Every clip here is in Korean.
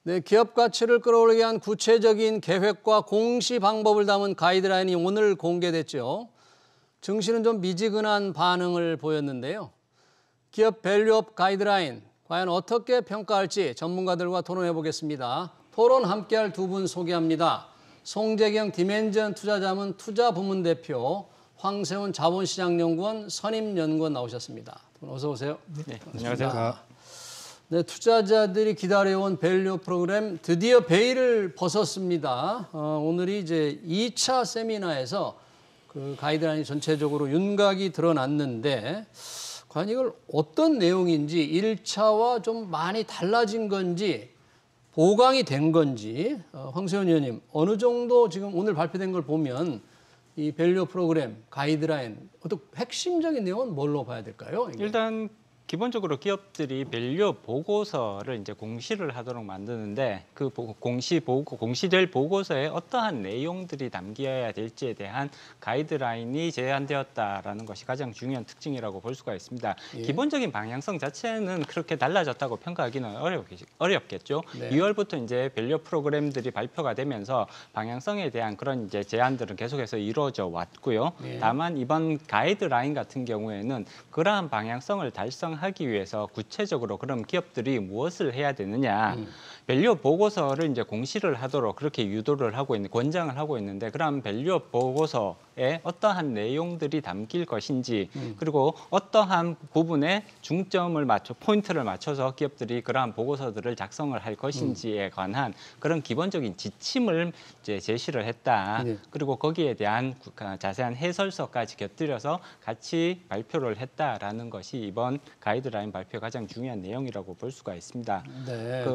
네, 기업 가치를 끌어올리기 위한 구체적인 계획과 공시 방법을 담은 가이드라인이 오늘 공개됐죠. 증시는 좀 미지근한 반응을 보였는데요. 기업 밸류업 가이드라인, 과연 어떻게 평가할지 전문가들과 토론해 보겠습니다. 토론 함께할 두 분 소개합니다. 송재경 디멘전 투자자문 투자부문 대표, 황세훈 자본시장연구원 선임연구원 나오셨습니다. 어서 오세요. 네, 안녕하세요. 네, 투자자들이 기다려온 밸류 프로그램 드디어 베일을 벗었습니다. 오늘이 이제 2차 세미나에서 그 가이드라인이 전체적으로 윤곽이 드러났는데 과연 이걸 어떤 내용인지 1차와 좀 많이 달라진 건지 보강이 된 건지 황세훈 의원님 어느 정도 지금 오늘 발표된 걸 보면 이 밸류 프로그램 가이드라인 어떤 핵심적인 내용은 뭘로 봐야 될까요? 이게? 일단 기본적으로 기업들이 밸류 보고서를 이제 공시를 하도록 만드는데 그 공시될 보고서에 어떠한 내용들이 담겨야 될지에 대한 가이드라인이 제안되었다라는 것이 가장 중요한 특징이라고 볼 수가 있습니다. 예. 기본적인 방향성 자체는 그렇게 달라졌다고 평가하기는 어렵겠죠. 네. 2월부터 이제 밸류 프로그램들이 발표가 되면서 방향성에 대한 그런 이제 제안들은 계속해서 이루어져 왔고요. 예. 다만 이번 가이드라인 같은 경우에는 그러한 방향성을 달성하기 위해서 구체적으로 그럼 기업들이 무엇을 해야 되느냐. 밸류 보고서를 이제 공시를 하도록 그렇게 유도를 하고 있는, 권장을 하고 있는데 그럼 밸류 보고서에 어떠한 내용들이 담길 것인지 그리고 어떠한 부분에 중점을 포인트를 맞춰서 기업들이 그러한 보고서들을 작성을 할 것인지에 관한 그런 기본적인 지침을 이제 제시를 했다. 네. 그리고 거기에 대한 자세한 해설서까지 곁들여서 같이 발표를 했다라는 것이 이번 가이드라인 발표의 가장 중요한 내용이라고 볼 수가 있습니다. 네.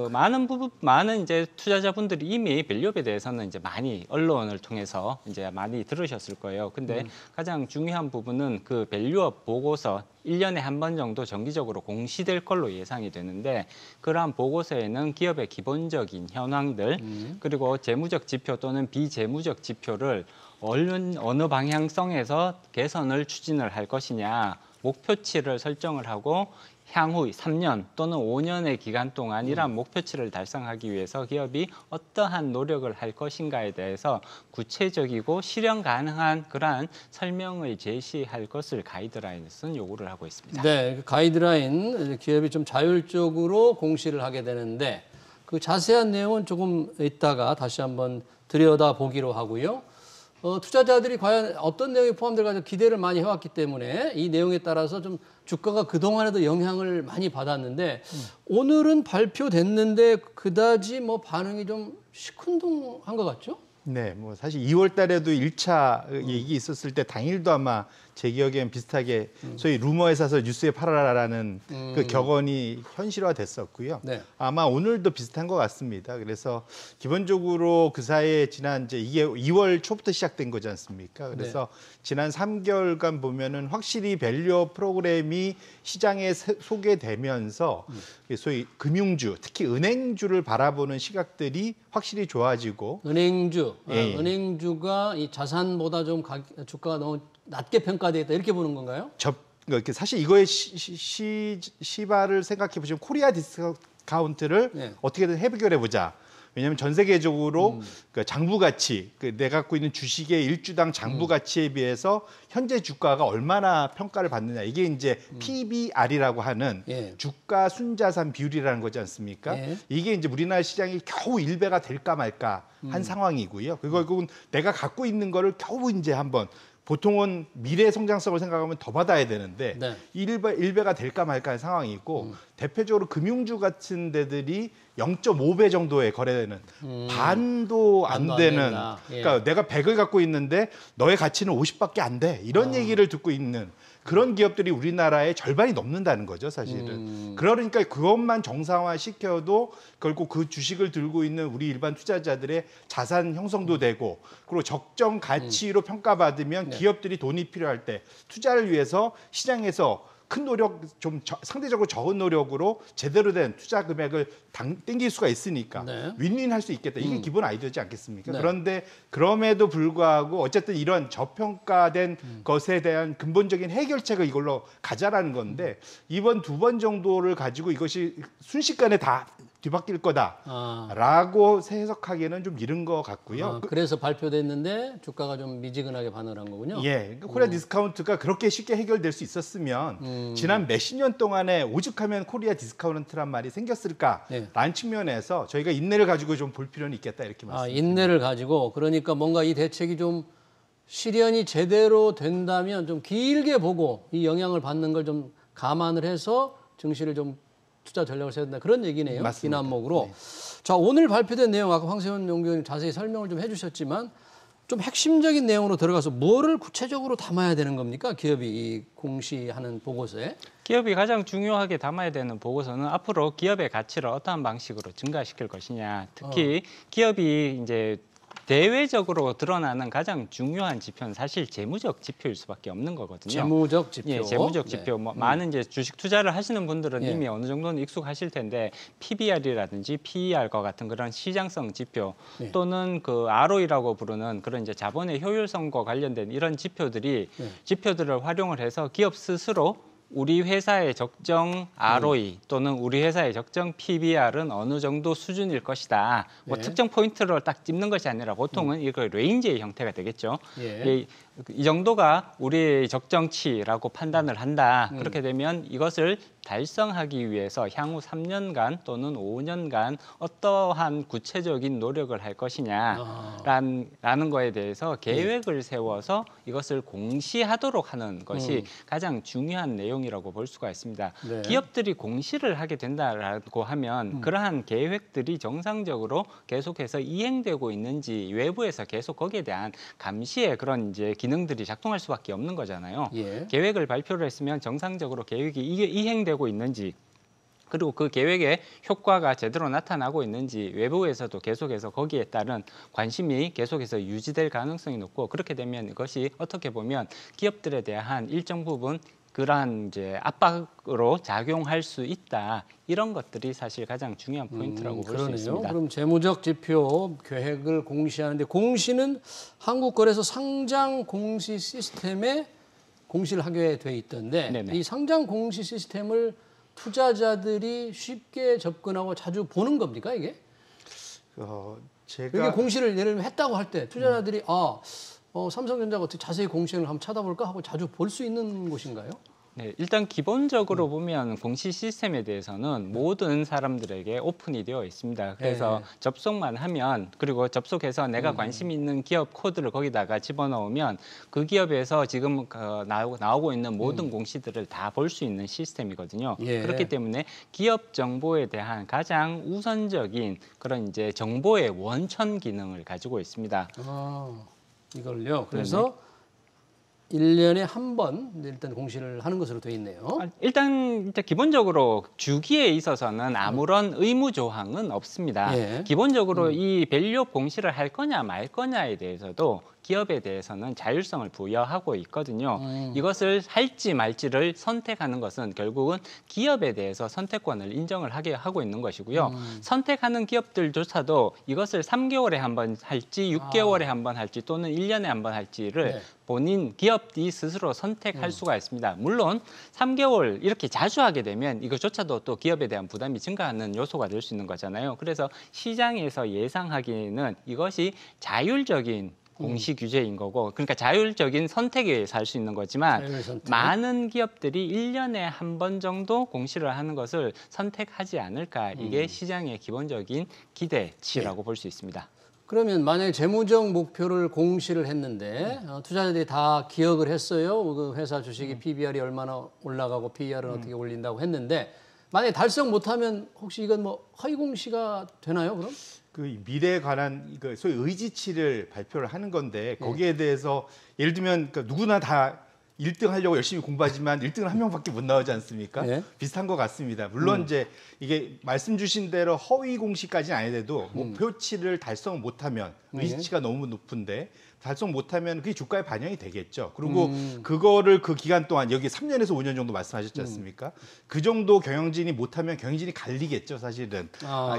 많은 이제 투자자분들이 이미 밸류업에 대해서는 이제 많이 언론을 통해서 이제 많이 들으셨을 거예요. 근데 가장 중요한 부분은 그 밸류업 보고서 1년에 한 번 정도 정기적으로 공시될 걸로 예상이 되는데 그러한 보고서에는 기업의 기본적인 현황들 그리고 재무적 지표 또는 비재무적 지표를 어느 방향성에서 개선을 추진을 할 것이냐 목표치를 설정을 하고 향후 3년 또는 5년의 기간 동안 이러한 목표치를 달성하기 위해서 기업이 어떠한 노력을 할 것인가에 대해서 구체적이고 실현 가능한 그러한 설명을 제시할 것을 가이드라인에서는 요구를 하고 있습니다. 네, 그 가이드라인 기업이 좀 자율적으로 공시를 하게 되는데 그 자세한 내용은 조금 이따가 다시 한번 들여다보기로 하고요. 투자자들이 과연 어떤 내용이 포함될까 기대를 많이 해왔기 때문에 이 내용에 따라서 좀 주가가 그동안에도 영향을 많이 받았는데 오늘은 발표됐는데 그다지 뭐 반응이 좀 시큰둥한 것 같죠? 네, 뭐 사실 2월 달에도 1차 얘기 있었을 때 당일도 아마 제 기억엔 비슷하게 소위 루머에 사서 뉴스에 팔아라라는 그 격언이 현실화됐었고요. 네. 아마 오늘도 비슷한 것 같습니다. 그래서 기본적으로 그 사이에 지난 이게 2월 초부터 시작된 거지 않습니까? 그래서 지난 3개월간 보면은 확실히 밸류업 프로그램이 시장에 소개되면서 소위 금융주, 특히 은행주를 바라보는 시각들이 확실히 좋아지고 은행주, 예. 은행주가 이 자산보다 좀 주가가 너무 낮게 평가되었다 이렇게 보는 건가요? 사실 이거의 시발을 생각해 보시면 코리아 디스카운트를 네. 어떻게든 해결해 보자. 왜냐하면 전 세계적으로 그 장부 가치, 내가 갖고 있는 주식의 일주당 장부 가치에 비해서 현재 주가가 얼마나 평가를 받느냐. 이게 이제 PBR이라고 하는 예. 주가 순자산 비율이라는 거지 않습니까? 예. 이게 이제 우리나라 시장이 겨우 1배가 될까 말까 한 상황이고요. 그리고 결국은 내가 갖고 있는 거를 겨우 이제 한번 보통은 미래 성장성을 생각하면 더 받아야 되는데 네. 1배가 될까 말까 한 상황이고 대표적으로 금융주 같은 데들이 0.5배 정도에 거래되는 반도 안 반도 안 되는 된다. 예. 그러니까 내가 100을 갖고 있는데 너의 가치는 50밖에 안 돼. 이런 얘기를 듣고 있는 그런 기업들이 우리나라의 절반이 넘는다는 거죠, 사실은. 그러니까 그것만 정상화시켜도 결국 그 주식을 들고 있는 우리 일반 투자자들의 자산 형성도 되고 그리고 적정 가치로 평가받으면 기업들이 돈이 필요할 때 투자를 위해서 시장에서 큰 노력, 좀 상대적으로 적은 노력으로 제대로 된 투자 금액을 땡길 수가 있으니까 네. 윈윈할 수 있겠다. 이게 기본 아이디어지 않겠습니까? 네. 그런데 그럼에도 불구하고 어쨌든 이런 저평가된 것에 대한 근본적인 해결책을 이걸로 가자라는 건데 이번 두 번 정도를 가지고 이것이 순식간에 다 뒤바뀔 거다라고 해석하기에는 좀 이른 것 같고요. 그래서 발표됐는데 주가가 좀 미지근하게 반응한 거군요. 예, 그러니까 코리아 디스카운트가 그렇게 쉽게 해결될 수 있었으면 지난 몇십 년 동안에 오죽하면 코리아 디스카운트란 말이 생겼을까라는 측면에서 저희가 인내를 가지고 좀 볼 필요는 있겠다 이렇게 말씀드립니다. 인내를 가지고 그러니까 뭔가 이 대책이 좀 실현이 제대로 된다면 좀 길게 보고 이 영향을 받는 걸 좀 감안을 해서 증시를 좀 투자 전략을 세운다 그런 얘기네요. 맞습니다. 기난목으로. 네. 자, 오늘 발표된 내용 아까 황세훈 연구위원님 자세히 설명을 좀 해주셨지만 좀 핵심적인 내용으로 들어가서 뭐를 구체적으로 담아야 되는 겁니까? 기업이 이 공시하는 보고서에. 기업이 가장 중요하게 담아야 되는 보고서는 앞으로 기업의 가치를 어떠한 방식으로 증가시킬 것이냐. 특히 기업이 이제 대외적으로 드러나는 가장 중요한 지표는 사실 재무적 지표일 수밖에 없는 거거든요. 재무적 지표. 예, 재무적 지표. 뭐 많은 이제 주식 투자를 하시는 분들은 이미 어느 정도는 익숙하실 텐데 PBR이라든지 PER과 같은 그런 시장성 지표 또는 그 ROE라고 부르는 그런 이제 자본의 효율성과 관련된 이런 지표들을 활용을 해서 기업 스스로 우리 회사의 적정 ROE 또는 우리 회사의 적정 PBR은 어느 정도 수준일 것이다. 뭐 특정 포인트를 딱 찝는 것이 아니라 보통은 이거 레인지의 형태가 되겠죠. 이 정도가 우리의 적정치라고 판단을 한다. 그렇게 되면 이것을 달성하기 위해서 향후 3년간 또는 5년간 어떠한 구체적인 노력을 할 것이냐라는 거에 대해서 계획을 세워서 이것을 공시하도록 하는 것이 가장 중요한 내용이라고 볼 수가 있습니다. 네. 기업들이 공시를 하게 된다라고 하면 그러한 계획들이 정상적으로 계속해서 이행되고 있는지 외부에서 계속 거기에 대한 감시의 그런 이제 기능들이 작동할 수밖에 없는 거잖아요. 계획을 발표를 했으면 정상적으로 계획이 이행되고 있는지 그리고 그 계획의 효과가 제대로 나타나고 있는지 외부에서도 계속해서 거기에 따른 관심이 계속해서 유지될 가능성이 높고 그렇게 되면 이것이 어떻게 보면 기업들에 대한 일정 부분 그러한 이제 압박으로 작용할 수 있다. 이런 것들이 사실 가장 중요한 포인트라고 볼 수 있습니다. 그럼 재무적 지표 계획을 공시하는데 공시는 한국거래소 상장 공시 시스템에 공시를 하게 돼 있던데 네네. 이 상장 공시 시스템을 투자자들이 쉽게 접근하고 자주 보는 겁니까 이게? 제가 이게 공시를 예를 들면 했다고 할 때 투자자들이 삼성전자가 어떻게 자세히 공시를 한번 찾아볼까 하고 자주 볼 수 있는 곳인가요? 네, 일단 기본적으로 보면 공시 시스템에 대해서는 모든 사람들에게 오픈이 되어 있습니다. 그래서 접속만 하면 그리고 접속해서 내가 관심 있는 기업 코드를 거기다가 집어넣으면 그 기업에서 지금 나오고 있는 모든 공시들을 다 볼 수 있는 시스템이거든요. 그렇기 때문에 기업 정보에 대한 가장 우선적인 그런 이제 정보의 원천 기능을 가지고 있습니다. 이걸요. 그래서 1년에 한 번 일단 공시를 하는 것으로 되어 있네요. 일단 기본적으로 주기에 있어서는 아무런 의무 조항은 없습니다. 기본적으로 이 밸류업 공시를 할 거냐 말 거냐에 대해서도 기업에 대해서는 자율성을 부여하고 있거든요. 이것을 할지 말지를 선택하는 것은 결국은 기업에 대해서 선택권을 인정을 하게 하고 있는 것이고요. 선택하는 기업들조차도 이것을 3개월에 한 번 할지 6개월에 한 번 할지 또는 1년에 한 번 할지를 본인 기업이 스스로 선택할 수가 있습니다. 물론 3개월 이렇게 자주 하게 되면 이것조차도 또 기업에 대한 부담이 증가하는 요소가 될 수 있는 거잖아요. 그래서 시장에서 예상하기에는 이것이 자율적인 공시 규제인 거고 그러니까 자율적인 선택에 의해서 할 수 있는 거지만 많은 기업들이 1년에 한 번 정도 공시를 하는 것을 선택하지 않을까 이게 시장의 기본적인 기대치라고 볼 수 있습니다. 그러면 만약에 재무적 목표를 공시를 했는데 투자자들이 다 기억을 했어요. 그 회사 주식이 PBR이 얼마나 올라가고 PER은 어떻게 올린다고 했는데 만약에 달성 못하면 혹시 이건 뭐 허위 공시가 되나요? 그럼? 그 미래에 관한 소위 의지치를 발표를 하는 건데 거기에 대해서 예를 들면 누구나 다 1등 하려고 열심히 공부하지만 1등은 한 명밖에 못 나오지 않습니까? 비슷한 것 같습니다. 물론 이제 이게 말씀 주신 대로 허위 공시까지는 아니더라도 목표치를 달성 못하면 의지치가 너무 높은데 달성 못하면 그게 주가에 반영이 되겠죠. 그리고 그거를 그 기간 동안 여기 3년에서 5년 정도 말씀하셨지 않습니까? 그 정도 경영진이 못하면 경영진이 갈리겠죠, 사실은.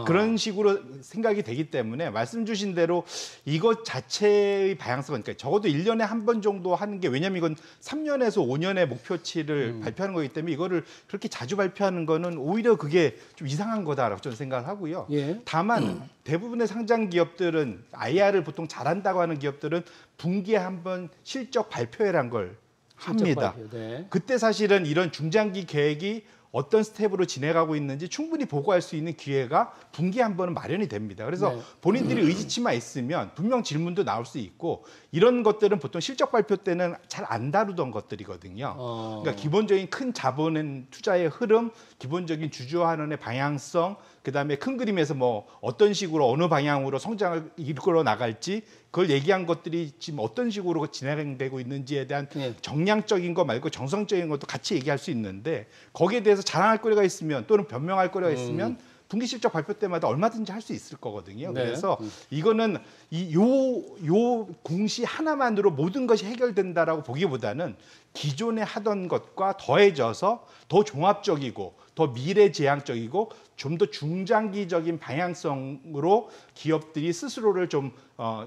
그런 식으로 생각이 되기 때문에 말씀 주신 대로 이것 자체의 방향성은 그러니까 적어도 1년에 한 번 정도 하는 게 왜냐하면 이건 3년 3년에서 5년의 목표치를 발표하는 거기 때문에 이거를 그렇게 자주 발표하는 거는 오히려 그게 좀 이상한 거다라고 저는 생각을 하고요. 예. 다만 대부분의 상장 기업들은 IR을 보통 잘한다고 하는 기업들은 분기에 한 번 실적 발표회란 걸 합니다. 발표, 네. 그때 사실은 이런 중장기 계획이 어떤 스텝으로 진행하고 있는지 충분히 보고할 수 있는 기회가 분기에 한 번은 마련이 됩니다. 그래서 네. 본인들이 의지치만 있으면 분명 질문도 나올 수 있고 이런 것들은 보통 실적 발표 때는 잘 안 다루던 것들이거든요. 그러니까 기본적인 큰 자본 투자의 흐름, 기본적인 주주환원의 방향성, 그다음에 큰 그림에서 뭐 어떤 식으로 어느 방향으로 성장을 이끌어 나갈지 그걸 얘기한 것들이 지금 어떤 식으로 진행되고 있는지에 대한 네. 정량적인 거 말고 정성적인 것도 같이 얘기할 수 있는데 거기에 대해서 자랑할 거리가 있으면 또는 변명할 거리가 있으면 분기 실적 발표 때마다 얼마든지 할 수 있을 거거든요. 네. 그래서 이거는 요 공시 하나만으로 모든 것이 해결된다라고 보기보다는 기존에 하던 것과 더해져서 더 종합적이고 더 미래지향적이고 좀 더 중장기적인 방향성으로 기업들이 스스로를 좀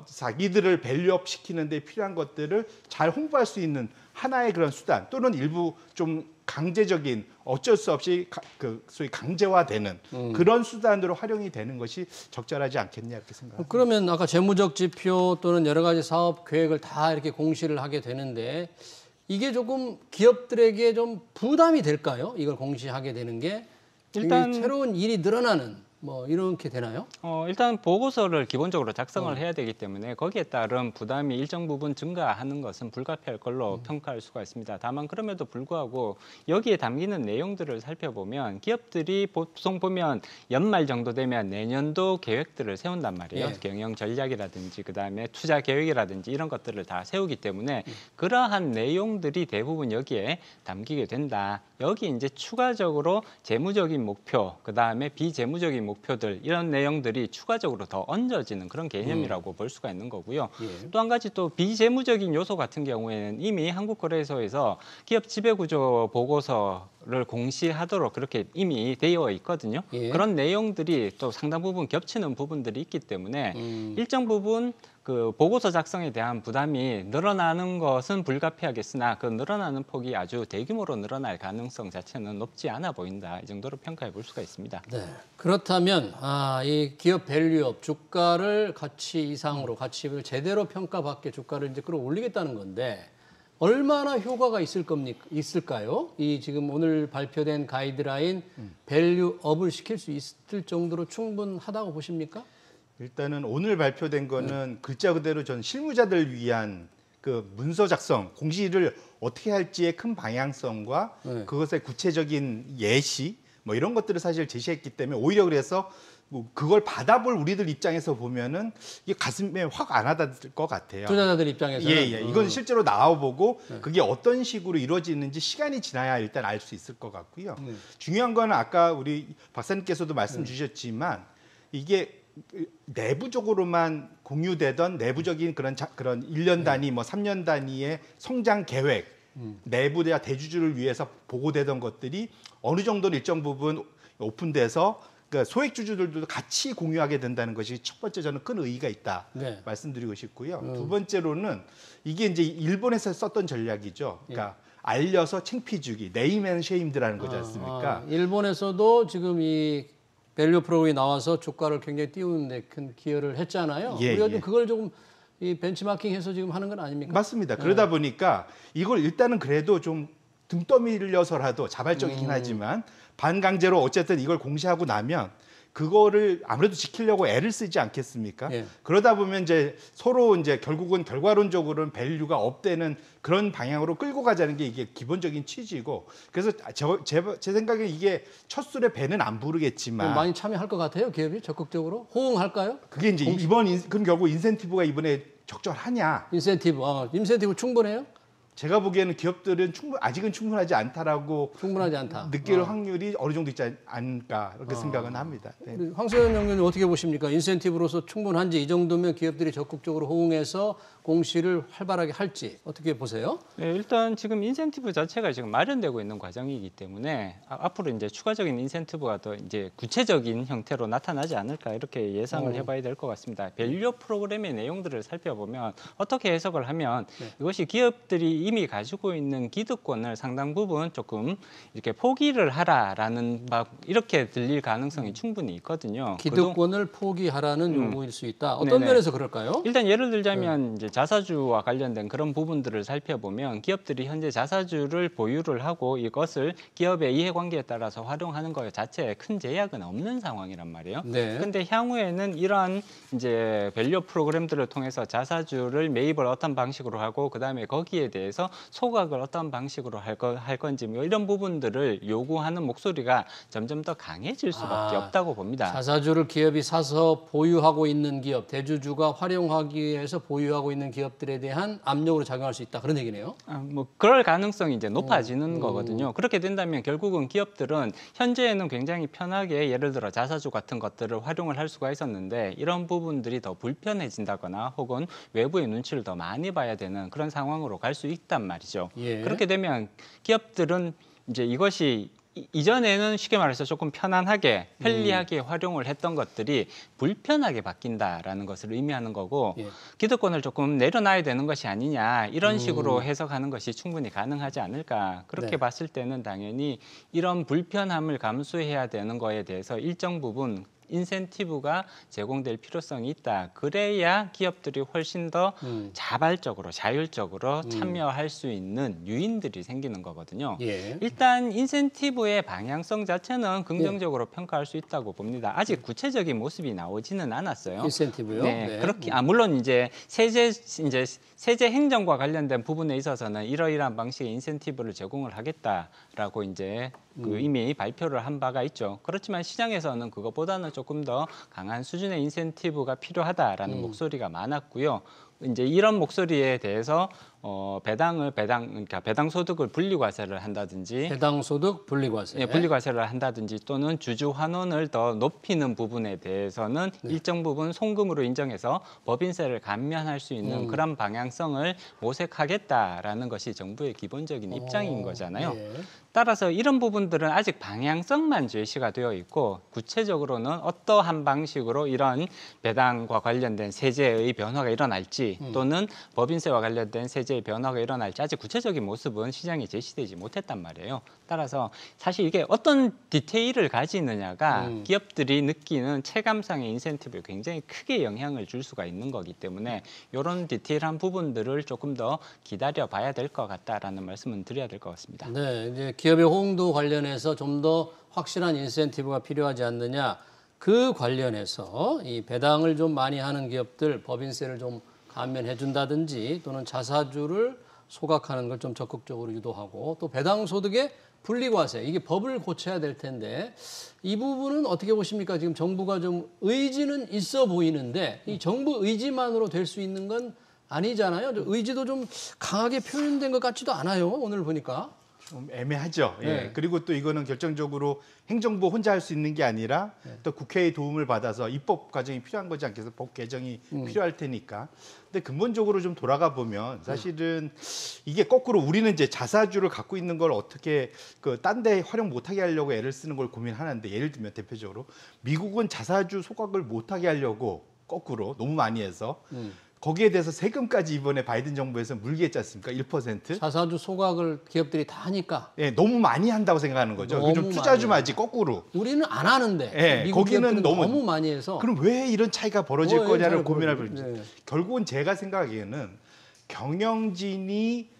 자기들을 밸류업 시키는 데 필요한 것들을 잘 홍보할 수 있는 하나의 그런 수단 또는 일부 좀 강제적인 어쩔 수 없이 소위 강제화되는 그런 수단으로 활용이 되는 것이 적절하지 않겠냐 이렇게 생각합니다. 그러면 아까 재무적 지표 또는 여러 가지 사업 계획을 다 이렇게 공시를 하게 되는데 이게 조금 기업들에게 좀 부담이 될까요? 이걸 공시하게 되는 게 일단 새로운 일이 늘어나는 뭐 이렇게 되나요? 일단 보고서를 기본적으로 작성을 해야 되기 때문에 거기에 따른 부담이 일정 부분 증가하는 것은 불가피할 걸로 평가할 수가 있습니다. 다만 그럼에도 불구하고 여기에 담기는 내용들을 살펴보면 기업들이 보통 보면 연말 정도 되면 내년도 계획들을 세운단 말이에요. 예. 경영 전략이라든지 그다음에 투자 계획이라든지 이런 것들을 다 세우기 때문에 그러한 내용들이 대부분 여기에 담기게 된다. 여기 이제 추가적으로 재무적인 목표, 그다음에 비재무적인 목표들 이런 내용들이 추가적으로 더 얹어지는 그런 개념이라고 볼 수가 있는 거고요. 예. 또 한 가지 또 비재무적인 요소 같은 경우에는 이미 한국거래소에서 기업 지배구조 보고서를 공시하도록 그렇게 이미 되어 있거든요. 예. 그런 내용들이 또 상당 부분 겹치는 부분들이 있기 때문에 일정 부분 그 보고서 작성에 대한 부담이 늘어나는 것은 불가피하겠으나 그 늘어나는 폭이 아주 대규모로 늘어날 가능성 자체는 높지 않아 보인다. 이 정도로 평가해 볼 수가 있습니다. 네. 그렇다면 이 기업 밸류업 주가를 가치 이상으로 가치를 제대로 평가받게 주가를 이제 끌어올리겠다는 건데 얼마나 효과가 있을까요? 이 지금 오늘 발표된 가이드라인 밸류업을 시킬 수 있을 정도로 충분하다고 보십니까? 일단은 오늘 발표된 거는 글자 그대로 전 실무자들 위한 그 문서 작성, 공시를 어떻게 할지의 큰 방향성과 그것의 구체적인 예시 뭐 이런 것들을 사실 제시했기 때문에 오히려 그래서 뭐 그걸 받아볼 우리들 입장에서 보면은 이게 가슴에 확 안 와닿을 것 같아요. 투자자들 입장에서는 예. 이건 실제로 나와보고 그게 어떤 식으로 이루어지는지 시간이 지나야 일단 알 수 있을 것 같고요. 중요한 거는 아까 우리 박사님께서도 말씀 주셨지만 이게 내부적으로만 공유되던 내부적인 그런 1년 단위, 뭐 3년 단위의 성장 계획, 내부의 대주주를 위해서 보고되던 것들이 어느 정도는 일정 부분 오픈돼서 그러니까 소액 주주들도 같이 공유하게 된다는 것이 첫 번째 저는 큰 의의가 있다 네. 말씀드리고 싶고요. 두 번째로는 이게 이제 일본에서 썼던 전략이죠. 그러니까 알려서 창피 주기, 네임 앤 쉐임드라는 거지 않습니까? 일본에서도 지금 이 밸류 프로그램이 나와서 주가를 굉장히 띄우는 데 큰 기여를 했잖아요. 우리가 좀 그걸 조금 이 벤치마킹해서 지금 하는 건 아닙니까? 맞습니다. 그러다 보니까 이걸 일단은 그래도 좀 등 떠밀려서라도 자발적이긴 하지만 반강제로 어쨌든 이걸 공시하고 나면 그거를 아무래도 지키려고 애를 쓰지 않겠습니까? 예. 그러다 보면 이제 서로 이제 결국은 결과론적으로는 밸류가 업되는 그런 방향으로 끌고 가자는 게 이게 기본적인 취지고 그래서 제 생각에 이게 첫 술에 배는 안 부르겠지만 많이 참여할 것 같아요. 기업이 적극적으로 호응할까요? 그게 이제 그럼 결국 인센티브가 이번에 적절하냐? 인센티브 충분해요? 제가 보기에는 기업들은 아직은 충분하지 않다라고 충분하지 않다. 느낄 확률이 어느 정도 있지 않을까 이렇게 생각은 합니다. 네. 황세현 연구원님 어떻게 보십니까? 인센티브로서 충분한지 이 정도면 기업들이 적극적으로 호응해서 공시를 활발하게 할지 어떻게 보세요? 네, 일단 지금 인센티브 자체가 지금 마련되고 있는 과정이기 때문에 앞으로 이제 추가적인 인센티브가 더 이제 구체적인 형태로 나타나지 않을까 이렇게 예상을 해봐야 될 것 같습니다. 밸류 프로그램의 내용들을 살펴보면 어떻게 해석을 하면 이것이 기업들이 기업들이 이미 가지고 있는 기득권을 상당 부분 조금 이렇게 포기를 하라라는 이렇게 들릴 가능성이 충분히 있거든요. 기득권을 포기하라는 요구일 수 있다. 어떤 네네. 면에서 그럴까요? 일단 예를 들자면 이제 자사주와 관련된 그런 부분들을 살펴보면 기업들이 현재 자사주를 보유를 하고 이것을 기업의 이해관계에 따라서 활용하는 것 자체에 큰 제약은 없는 상황이란 말이에요. 네. 근데 향후에는 이러한 이제 밸류 프로그램들을 통해서 자사주를 매입을 어떤 방식으로 하고 그다음에 거기에 대해서 소각을 어떤 방식으로 할 건지 뭐 이런 부분들을 요구하는 목소리가 점점 더 강해질 수밖에 없다고 봅니다. 자사주를 기업이 사서 보유하고 있는 기업, 대주주가 활용하기 위해서 보유하고 있는 기업들에 대한 압력으로 작용할 수 있다. 그런 얘기네요. 뭐 그럴 가능성이 이제 높아지는 거거든요. 그렇게 된다면 결국은 기업들은 현재에는 굉장히 편하게 예를 들어 자사주 같은 것들을 활용을 할 수가 있었는데 이런 부분들이 더 불편해진다거나 혹은 외부의 눈치를 더 많이 봐야 되는 그런 상황으로 갈 수 있단 말이죠. 예. 그렇게 되면 기업들은 이제 이것이 이전에는 쉽게 말해서 조금 편안하게 편리하게 활용을 했던 것들이 불편하게 바뀐다라는 것을 의미하는 거고 예. 기득권을 조금 내려놔야 되는 것이 아니냐 이런 식으로 해석하는 것이 충분히 가능하지 않을까 그렇게 네. 봤을 때는 당연히 이런 불편함을 감수해야 되는 거에 대해서 일정 부분 인센티브가 제공될 필요성이 있다. 그래야 기업들이 훨씬 더 자발적으로 자율적으로 참여할 수 있는 유인들이 생기는 거거든요. 예. 일단 인센티브의 방향성 자체는 긍정적으로 평가할 수 있다고 봅니다. 아직 구체적인 모습이 나오지는 않았어요. 인센티브요? 네, 네. 그렇게 물론 이제 세제 행정과 관련된 부분에 있어서는 이러이러한 방식의 인센티브를 제공을 하겠다라고 이제 그 이미 발표를 한 바가 있죠. 그렇지만 시장에서는 그것보다는 조금 더 강한 수준의 인센티브가 필요하다라는 목소리가 많았고요. 이제 이런 목소리에 대해서 그러니까 배당 소득을 분리과세를 한다든지 배당 소득 분리과세. 예, 분리과세를 한다든지 또는 주주 환원을 더 높이는 부분에 대해서는 일정 부분 송금으로 인정해서 법인세를 감면할 수 있는 그런 방향성을 모색하겠다라는 것이 정부의 기본적인 입장인 거잖아요. 예. 따라서 이런 부분들은 아직 방향성만 제시가 되어 있고 구체적으로는 어떠한 방식으로 이런 배당과 관련된 세제의 변화가 일어날지 또는 법인세와 관련된 세제의 변화가 일어날지 아직 구체적인 모습은 시장에 제시되지 못했단 말이에요. 따라서 사실 이게 어떤 디테일을 가지느냐가 기업들이 느끼는 체감상의 인센티브에 굉장히 크게 영향을 줄 수가 있는 거기 때문에 이런 디테일한 부분들을 조금 더 기다려 봐야 될 것 같다라는 말씀은 드려야 될 것 같습니다. 네, 이제 기업의 호응도 관련해서 좀 더 확실한 인센티브가 필요하지 않느냐. 그 관련해서 이 배당을 좀 많이 하는 기업들 법인세를 좀 감면해 준다든지 또는 자사주를 소각하는 걸 좀 적극적으로 유도하고 또 배당 소득의 분리과세 이게 법을 고쳐야 될 텐데 이 부분은 어떻게 보십니까? 지금 정부가 좀 의지는 있어 보이는데 이 정부 의지만으로 될 수 있는 건 아니잖아요. 의지도 좀 강하게 표현된 것 같지도 않아요. 오늘 보니까. 좀 애매하죠. 예. 네. 그리고 또 이거는 결정적으로 행정부 혼자 할 수 있는 게 아니라 또 국회의 도움을 받아서 입법 과정이 필요한 거지 않겠어요? 법 개정이 필요할 테니까. 근데 근본적으로 좀 돌아가 보면 사실은 이게 거꾸로 우리는 이제 자사주를 갖고 있는 걸 어떻게 그 딴 데 활용 못하게 하려고 애를 쓰는 걸 고민하는데 예를 들면 대표적으로 미국은 자사주 소각을 못하게 하려고 거꾸로 너무 많이 해서 거기에 대해서 세금까지 이번에 바이든 정부에서 물게 했지 않습니까? 1%. 자사주 소각을 기업들이 다 하니까. 예, 너무 많이 한다고 생각하는 거죠. 너무 좀 투자 좀 많이 하지 거꾸로. 우리는 안 하는데 예, 미국 거기는 기업들은 너무 많이 해서. 그럼 왜 이런 차이가 벌어질 잘 거냐를 고민할 벌어지죠. 필요. 네. 결국은 제가 생각하기에는 경영진이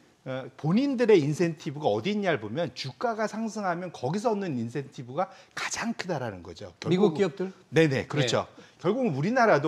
본인들의 인센티브가 어디 있냐를 보면 주가가 상승하면 거기서 얻는 인센티브가 가장 크다라는 거죠. 미국 기업들? 네네, 그렇죠. 결국은 우리나라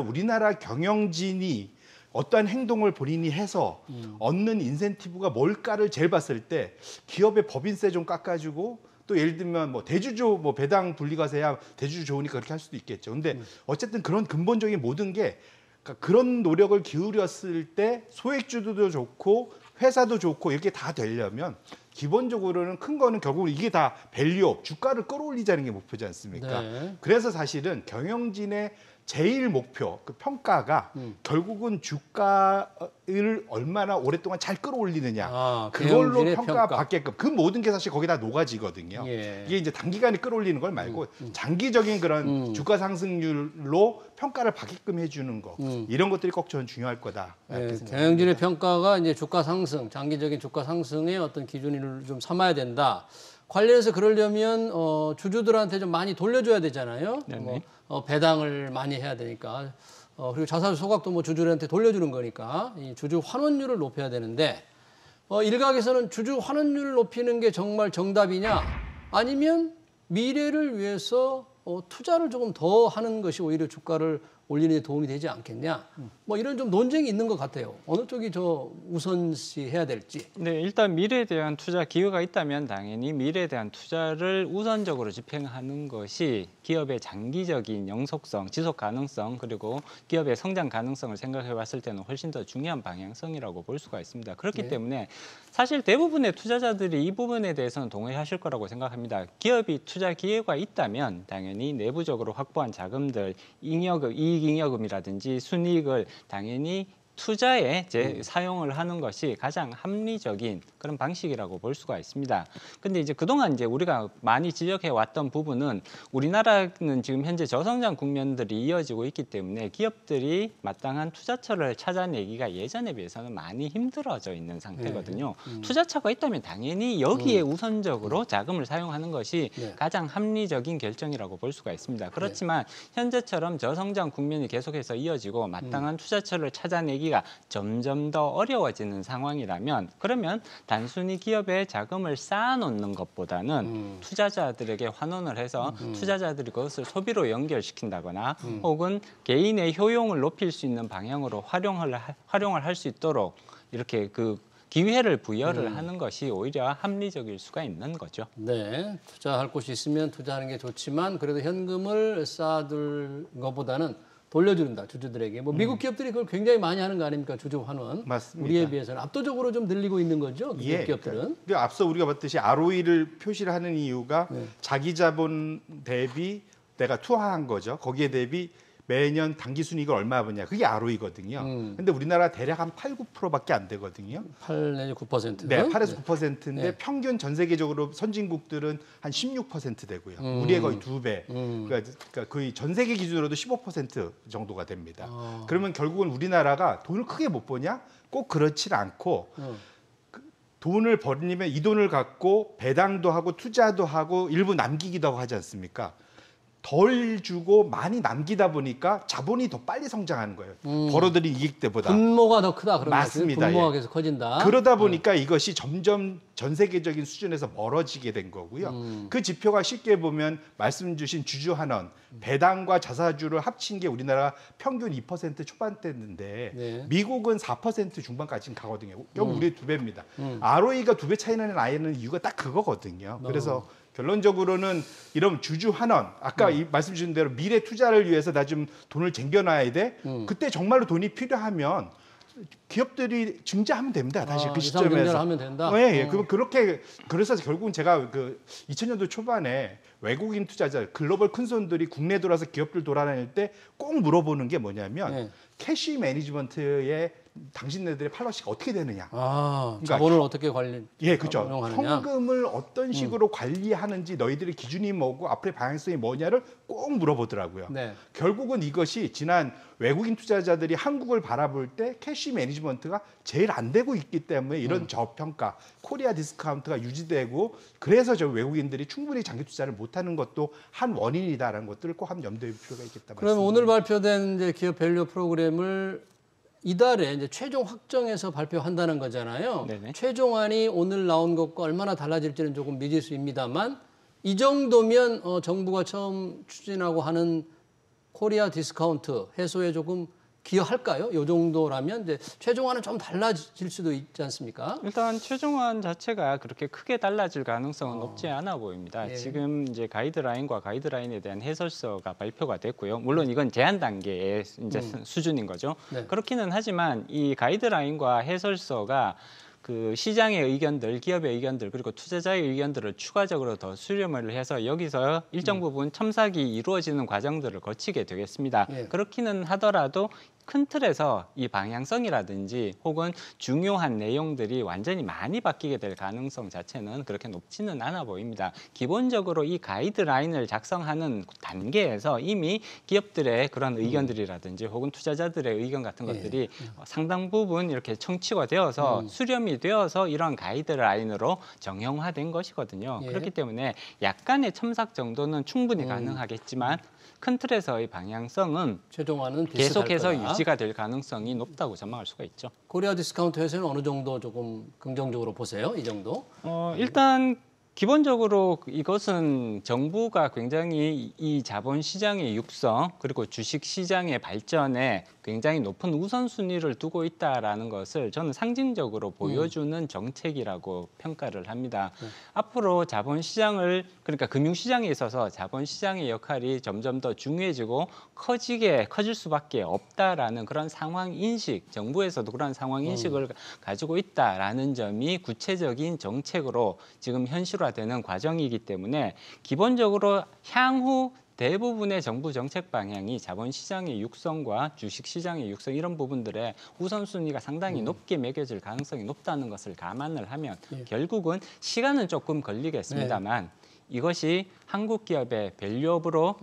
경영진이 어떠한 행동을 본인이 해서 얻는 인센티브가 뭘까를 제일 봤을 때 기업의 법인세 좀 깎아주고 또 예를 들면 뭐 대주주 뭐 배당 분리과세야 대주주 좋으니까 그렇게 할 수도 있겠죠. 근데 어쨌든 그런 근본적인 모든 게 그러니까 그런 노력을 기울였을 때 소액주도 좋고 회사도 좋고 이렇게 다 되려면 기본적으로는 큰 거는 결국은 이게 다 밸류업, 주가를 끌어올리자는 게 목표지 않습니까? 네. 그래서 사실은 경영진의 제일 목표 그 평가가 결국은 주가를 얼마나 오랫동안 잘 끌어올리느냐 그걸로 경영진의 평가받게끔 그 모든 게 사실 거기다 녹아지거든요. 예. 이게 이제 단기간에 끌어올리는 걸 말고 장기적인 그런 주가 상승률로 평가를 받게끔 해주는 거 이런 것들이 꼭 저는 중요할 거다. 예, 경영진의 평가가 이제 주가 상승, 장기적인 주가 상승의 어떤 기준을 좀 삼아야 된다. 관련해서 그러려면 주주들한테 좀 많이 돌려줘야 되잖아요. 배당을 많이 해야 되니까. 그리고 자사주 소각도 뭐 주주들한테 돌려주는 거니까 이 주주 환원율을 높여야 되는데 일각에서는 주주 환원율을 높이는 게 정말 정답이냐 아니면 미래를 위해서 투자를 조금 더 하는 것이 오히려 주가를 올리는 데 도움이 되지 않겠냐. 뭐 이런 좀 논쟁이 있는 것 같아요. 어느 쪽이 저 우선시해야 될지. 네, 일단 미래에 대한 투자 기회가 있다면 당연히 미래에 대한 투자를 우선적으로 집행하는 것이 기업의 장기적인 영속성, 지속 가능성 그리고 기업의 성장 가능성을 생각해 봤을 때는 훨씬 더 중요한 방향성이라고 볼 수가 있습니다. 그렇기 때문에 사실 대부분의 투자자들이 이 부분에 대해서는 동의하실 거라고 생각합니다. 기업이 투자 기회가 있다면 당연히 내부적으로 확보한 자금들, 이익잉여금이라든지 순이익을 당연히 투자에 사용을 하는 것이 가장 합리적인 그런 방식이라고 볼 수가 있습니다. 근데 이제 그동안 이제 우리가 많이 지적해 왔던 부분은 우리나라는 지금 현재 저성장 국면들이 이어지고 있기 때문에 기업들이 마땅한 투자처를 찾아내기가 예전에 비해서는 많이 힘들어져 있는 상태거든요. 투자처가 있다면 당연히 여기에 우선적으로 자금을 사용하는 것이 가장 합리적인 결정이라고 볼 수가 있습니다. 그렇지만 현재처럼 저성장 국면이 계속해서 이어지고 마땅한 투자처를 찾아내기 점점 더 어려워지는 상황이라면 그러면 단순히 기업에 자금을 쌓아놓는 것보다는 투자자들에게 환원을 해서 투자자들이 그것을 소비로 연결시킨다거나 혹은 개인의 효용을 높일 수 있는 방향으로 활용을 할 수 있도록 이렇게 그 기회를 부여를 하는 것이 오히려 합리적일 수가 있는 거죠. 네, 투자할 곳이 있으면 투자하는 게 좋지만 그래도 현금을 쌓아둘 것보다는 돌려준다 주주들에게. 뭐 미국 기업들이 그걸 굉장히 많이 하는 거 아닙니까? 주주 환원. 맞습니다. 우리에 비해서는 압도적으로 좀 늘리고 있는 거죠. 미국 기업들은. 그러니까 앞서 우리가 봤듯이 ROE를 표시를 하는 이유가 자기 자본 대비 내가 투하한 거죠. 거기에 대비 매년 당기 순이익을 얼마 버냐. 그게 ROE거든요. 근데 우리나라 대략 한 8, 9%밖에 안 되거든요. 8 내지 9%. 네, 8에서 9%인데 평균 전 세계적으로 선진국들은 한 16% 되고요. 우리의 거의 2배. 그러니까 거의 전 세계 기준으로도 15% 정도가 됩니다. 그러면 결국은 우리나라가 돈을 크게 못 버냐? 꼭 그렇진 않고 돈을 벌리면 이 돈을 갖고 배당도 하고 투자도 하고 일부 남기기도 하고 하지 않습니까? 덜 주고 많이 남기다 보니까 자본이 더 빨리 성장하는 거예요. 벌어들인 이익 때보다. 분모가 더 크다. 그런 맞습니다. 분모가 계속 커진다. 그러다 보니까 이것이 점점 전 세계적인 수준에서 멀어지게 된 거고요. 그 지표가 쉽게 보면 말씀 주신 주주 환원, 배당과 자사주를 합친 게 우리나라 평균 2% 초반대인데 미국은 4% 중반까지 가거든요. 결국 우리 2배입니다. ROE가 2배 차이 나는 아이는 이유가 딱 그거거든요. 그래서 결론적으로는 이런 주주 환원, 아까 말씀 주신 대로 미래 투자를 위해서 나 좀 돈을 쟁겨놔야 돼. 그때 정말로 돈이 필요하면 기업들이 증자하면 됩니다. 다시 그 시점에서. 하면 된다. 네, 그렇게 그래서 결국은 제가 그 2000년도 초반에 외국인 투자자, 글로벌 큰손들이 국내 들어와서 기업들 돌아다닐 때 꼭 물어보는 게 뭐냐면 캐시 매니지먼트에 당신네들의 팔로시가 어떻게 되느냐. 그러니까 자본을 어떻게 그렇죠. 현금을 어떤 식으로 관리하는지 너희들의 기준이 뭐고 앞으로의 방향성이 뭐냐를 꼭 물어보더라고요. 결국은 이것이 지난 외국인 투자자들이 한국을 바라볼 때 캐시 매니지먼트가 제일 안 되고 있기 때문에 이런 저평가, 코리아 디스카운트가 유지되고 그래서 저 외국인들이 충분히 장기 투자를 못하는 것도 한 원인이다라는 것들을 꼭 한번 염두에 둘 필요가 있겠다. 그럼 오늘 발표된 이제 기업 밸류 프로그램을 이달에 이제 최종 확정해서 발표한다는 거잖아요. 최종안이 오늘 나온 것과 얼마나 달라질지는 조금 미지수입니다만 이 정도면 정부가 처음 추진하고 하는 코리아 디스카운트 해소에 조금 기여할까요? 이 정도라면 이제 최종안은 좀 달라질 수도 있지 않습니까? 일단 최종안 자체가 그렇게 크게 달라질 가능성은 높지 않아 보입니다. 지금 이제 가이드라인과 가이드라인에 대한 해설서가 발표가 됐고요. 물론 이건 제한 단계의 이제 수준인 거죠. 그렇기는 하지만 이 가이드라인과 해설서가 그 시장의 의견들, 기업의 의견들 그리고 투자자의 의견들을 추가적으로 더 수렴을 해서 여기서 일정 부분 첨삭이 이루어지는 과정들을 거치게 되겠습니다. 예. 그렇기는 하더라도 큰 틀에서 이 방향성이라든지 혹은 중요한 내용들이 완전히 많이 바뀌게 될 가능성 자체는 그렇게 높지는 않아 보입니다. 기본적으로 이 가이드라인을 작성하는 단계에서 이미 기업들의 그런 의견들이라든지 혹은 투자자들의 의견 같은 것들이 상당 부분 이렇게 청취가 되어서 수렴이 되어서 이런 가이드라인으로 정형화된 것이거든요. 예. 그렇기 때문에 약간의 첨삭 정도는 충분히 가능하겠지만 큰 틀에서의 방향성은 최종화는 비슷할 계속해서 거야. 유지가 될 가능성이 높다고 전망할 수가 있죠. 코리아 디스카운트 회사는 어느 정도 조금 긍정적으로 보세요? 이 정도? 일단 기본적으로 이것은 정부가 굉장히 이 자본시장의 육성 그리고 주식시장의 발전에 굉장히 높은 우선순위를 두고 있다라는 것을 저는 상징적으로 보여주는 정책이라고 평가를 합니다. 앞으로 자본시장을 그러니까 금융시장에 있어서 자본시장의 역할이 점점 더 중요해지고 커질 수밖에 없다라는 그런 상황 인식, 정부에서도 그런 상황 인식을 가지고 있다라는 점이 구체적인 정책으로 지금 현실화되는 과정이기 때문에 기본적으로 향후 대부분의 정부 정책 방향이 자본시장의 육성과 주식시장의 육성 이런 부분들의 우선순위가 상당히 높게 매겨질 가능성이 높다는 것을 감안을 하면 결국은 시간은 조금 걸리겠습니다만 이것이 한국 기업의 밸류업으로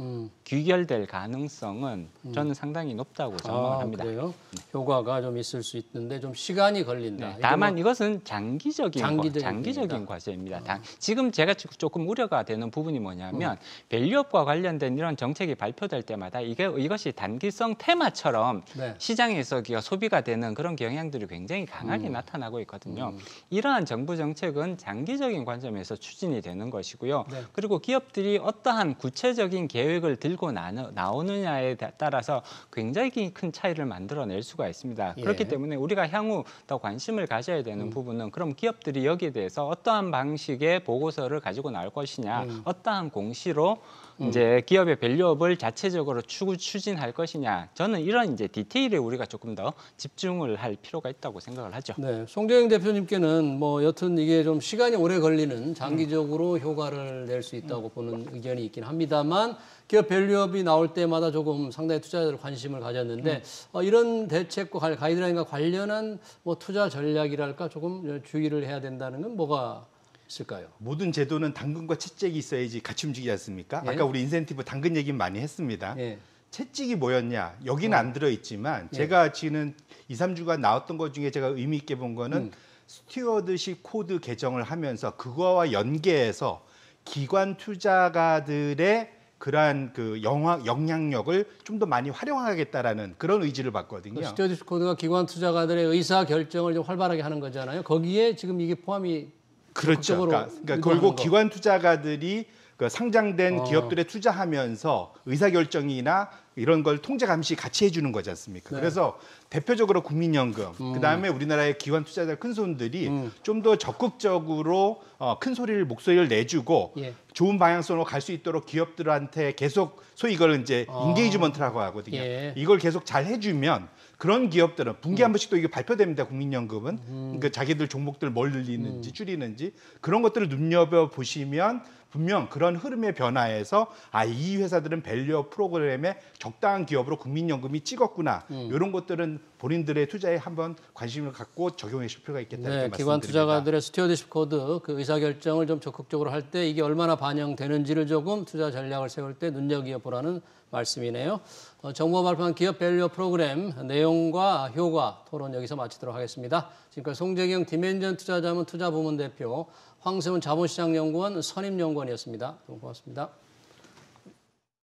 귀결될 가능성은 저는 상당히 높다고 전망을 합니다. 그래요? 효과가 좀 있을 수 있는데 좀 시간이 걸린다. 네, 다만 이것은 장기적인 장기적인 과제입니다. 지금 제가 조금 우려가 되는 부분이 뭐냐면 밸류업과 관련된 이런 정책이 발표될 때마다 이것이 단기성 테마처럼 시장에서 소비가 되는 그런 경향들이 굉장히 강하게 나타나고 있거든요. 이러한 정부 정책은 장기적인 관점에서 추진이 되는 것이고요. 그리고 기업들이 어떠한 구체적인 계획을 들고 나오느냐에 따라서 굉장히 큰 차이를 만들어낼 수가 있습니다. 그렇기 때문에 우리가 향후 더 관심을 가져야 되는 부분은 그럼 기업들이 여기에 대해서 어떠한 방식의 보고서를 가지고 나올 것이냐, 어떠한 공시로 이제 기업의 밸류업을 자체적으로 추진할 것이냐. 저는 이런 이제 디테일에 우리가 조금 더 집중을 할 필요가 있다고 생각을 하죠. 네, 송재영 대표님께는 뭐 여튼 이게 좀 시간이 오래 걸리는 장기적으로 효과를 낼 수 있다고 보는 의견이 있긴 합니다만 기업 밸류업이 나올 때마다 조금 상당히 투자자들 관심을 가졌는데 이런 대책과 가이드라인과 관련한 뭐 투자 전략이랄까 조금 주의를 해야 된다는 건 뭐가 있을까요? 모든 제도는 당근과 채찍이 있어야지 같이 움직이지 않습니까? 아까 우리 인센티브 당근 얘기 많이 했습니다. 채찍이 뭐였냐? 여기는 안 들어있지만 제가 지금 2, 3주간 나왔던 것 중에 제가 의미 있게 본 거는 스튜어드십 코드 개정을 하면서 그거와 연계해서 기관 투자가들의 그러한 그 영향력을 좀 더 많이 활용하겠다라는 그런 의지를 봤거든요. 스튜어드십 코드가 기관 투자가들의 의사 결정을 좀 활발하게 하는 거잖아요. 거기에 지금 이게 포함이 그렇죠. 그러니까 결국 기관 투자가들이 그 상장된 기업들에 투자하면서 의사결정이나 이런 걸 통제 감시 같이 해주는 거지 않습니까? 그래서 대표적으로 국민연금, 그다음에 우리나라의 기관 투자자 큰손들이 좀 더 적극적으로 목소리를 내주고 좋은 방향성으로 갈 수 있도록 기업들한테 계속 소위 이걸 이제 인게이지먼트라고 하거든요. 이걸 계속 잘 해주면 그런 기업들은 분기에 한 번씩 또 이게 발표됩니다. 국민연금은 그러니까 자기들 종목들 뭘 늘리는지 줄이는지 그런 것들을 눈여겨 보시면 분명 그런 흐름의 변화에서 이 회사들은 밸류업 프로그램에 적당한 기업으로 국민연금이 찍었구나. 이런 것들은 본인들의 투자에 한번 관심을 갖고 적용해 줄 필요가 있겠다는 말씀드립니다. 기관 투자가들의 스튜어드십 코드 그 의사결정을 좀 적극적으로 할 때 이게 얼마나 반영되는지를 조금 투자 전략을 세울 때 눈여겨보라는 말씀이네요. 정부가 발표한 기업 밸류업 프로그램 내용과 효과 토론 여기서 마치도록 하겠습니다. 지금까지 송재경 디멘전 투자자문 투자부문 대표, 황세훈 자본시장연구원 선임연구원이었습니다. 너무 고맙습니다.